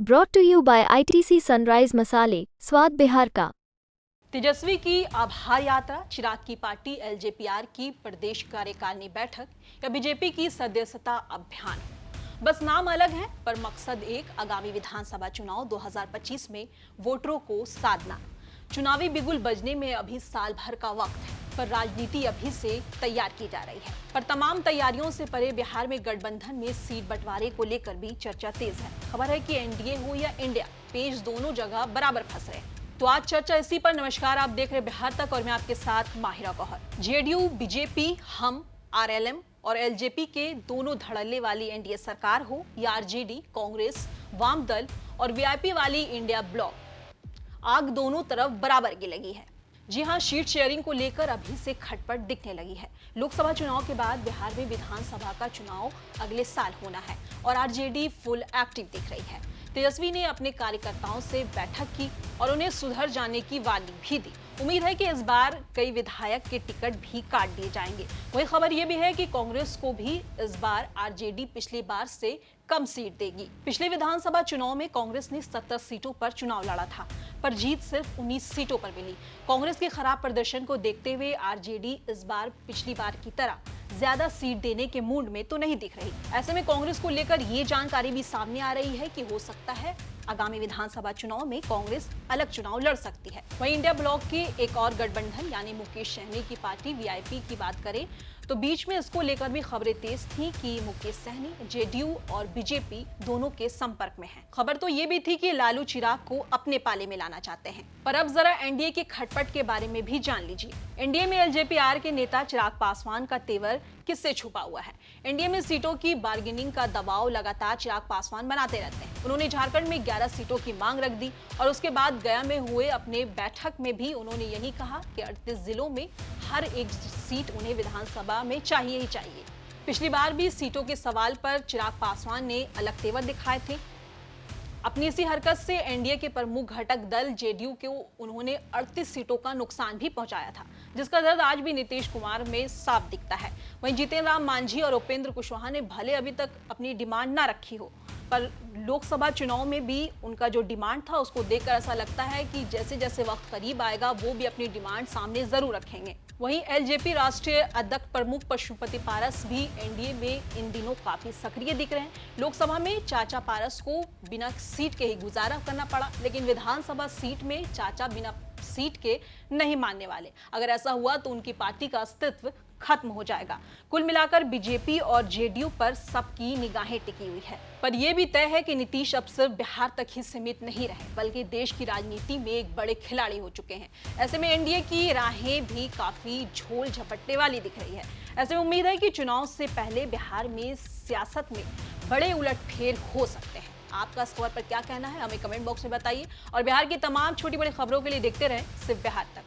Brought to you by ITC sunrise मसाले, स्वाद बिहार का। तेजस्वी की आभार यात्रा, चिराग की पार्टी एलजेपीआर की प्रदेश कार्यकारिणी बैठक या बीजेपी की सदस्यता अभियान, बस नाम अलग है पर मकसद एक। आगामी विधानसभा चुनाव 2025 में वोटरों को साधना। चुनावी बिगुल बजने में अभी साल भर का वक्त है, पर राजनीति अभी से तैयार की जा रही है। पर तमाम तैयारियों से परे बिहार में गठबंधन में सीट बंटवारे को लेकर भी चर्चा तेज है। खबर है कि एनडीए हो या इंडिया, पेज दोनों जगह बराबर फंस रहे हैं। तो आज चर्चा इसी पर। नमस्कार, आप देख रहे बिहार तक और मैं आपके साथ माहिरा गौहर। जेडीयू, बीजेपी, हम, आरएलएम और एलजेपी के दोनों धड़ल्ले वाली एनडीए सरकार हो या आरजेडी, कांग्रेस, वाम दल और वीआईपी वाली इंडिया ब्लॉक, आग दोनों तरफ बराबर की लगी है। जी हां, सीट शेयरिंग को लेकर अभी से खटपट दिखने लगी है। लोकसभा चुनाव के बाद बिहार में विधानसभा का चुनाव अगले साल होना है और आरजेडी फुल एक्टिव दिख रही है। तेजस्वी ने अपने कार्यकर्ताओं से बैठक की और उन्हें सुधर जाने की वार्निंग भी दी। उम्मीद है कि इस बार कई विधायक के टिकट भी काट दिए जाएंगे। वही खबर यह भी है कि कांग्रेस को भी इस बार आरजेडी पिछली बार से कम सीट देगी। पिछले विधानसभा चुनाव में कांग्रेस ने 70 सीटों पर चुनाव लड़ा था, पर जीत सिर्फ 19 सीटों पर मिली। कांग्रेस के खराब प्रदर्शन को देखते हुए आरजेडी इस बार पिछली बार की तरह ज्यादा सीट देने के मूड में तो नहीं दिख रही। ऐसे में कांग्रेस को लेकर ये जानकारी भी सामने आ रही है कि हो सकता है आगामी विधानसभा चुनाव में कांग्रेस अलग चुनाव लड़ सकती है। वहीं इंडिया ब्लॉक के एक और गठबंधन यानी मुकेश सहनी की पार्टी वीआईपी की बात करें तो बीच में इसको लेकर भी खबरें तेज थी कि मुकेश सहनी जेडीयू और बीजेपी दोनों के संपर्क में हैं। खबर तो ये भी थी कि लालू चिराग को अपने पाले में लाना चाहते हैं। पर अब जरा एनडीए के खटपट के बारे में भी जान लीजिए। एनडीए में एलजेपीआर के नेता चिराग पासवान का तेवर किससे छुपा हुआ है? एनडीए में सीटों की बार्गेनिंग का दबाव लगातार चिराग पासवान बनाते रहते हैं। उन्होंने झारखंड में 11 सीटों की मांग रख दी और उसके बाद गया में हुए अपने बैठक में भी उन्होंने यही कहा कि 38 जिलों में हर एक सीट उन्हें विधानसभा में चाहिए ही चाहिए। पिछली बार भी सीटों के सवाल पर चिराग पासवान ने अलग तेवर दिखाए थे। अपनी इसी हरकत से एनडीए के प्रमुख घटक दल जेडीयू को उन्होंने 38 सीटों का नुकसान भी पहुंचाया था, जिसका दर्द आज भी नीतीश कुमार में साफ दिखता है। वहीं जितेंद्र राम मांझी और उपेंद्र कुशवाहा ने भले अभी तक अपनी डिमांड ना रखी हो, पर लोकसभा चुनाव में भी उनका जो डिमांड था उसको देखकर ऐसा लगता है कि जैसे जैसे वक्त करीब आएगा वो भी अपनी डिमांड सामने जरूर रखेंगे। वहीं एलजेपी राष्ट्रीय अध्यक्ष प्रमुख पशुपति पारस भी एनडीए में इन दिनों काफी सक्रिय दिख रहे हैं। लोकसभा में चाचा पारस को बिना सीट के ही गुजारा करना पड़ा, लेकिन विधानसभा सीट में चाचा बिना सीट के नहीं मानने वाले। अगर ऐसा हुआ तो उनकी पार्टी का अस्तित्व खत्म हो जाएगा। कुल मिलाकर बीजेपी और जेडीयू पर सबकी निगाहें टिकी हुई है। पर यह भी तय है कि नीतीश अब सिर्फ बिहार तक ही सीमित नहीं रहे, बल्कि देश की राजनीति में एक बड़े खिलाड़ी हो चुके हैं। ऐसे में एनडीए की राहें भी काफी झोल झपटने वाली दिख रही है। ऐसे में उम्मीद है कि चुनाव से पहले बिहार में सियासत में बड़े उलटफेर हो सकते हैं। आपका इस खबर पर क्या कहना है हमें कमेंट बॉक्स में बताइए और बिहार की तमाम छोटी बड़ी खबरों के लिए देखते रहें सिर्फ बिहार तक।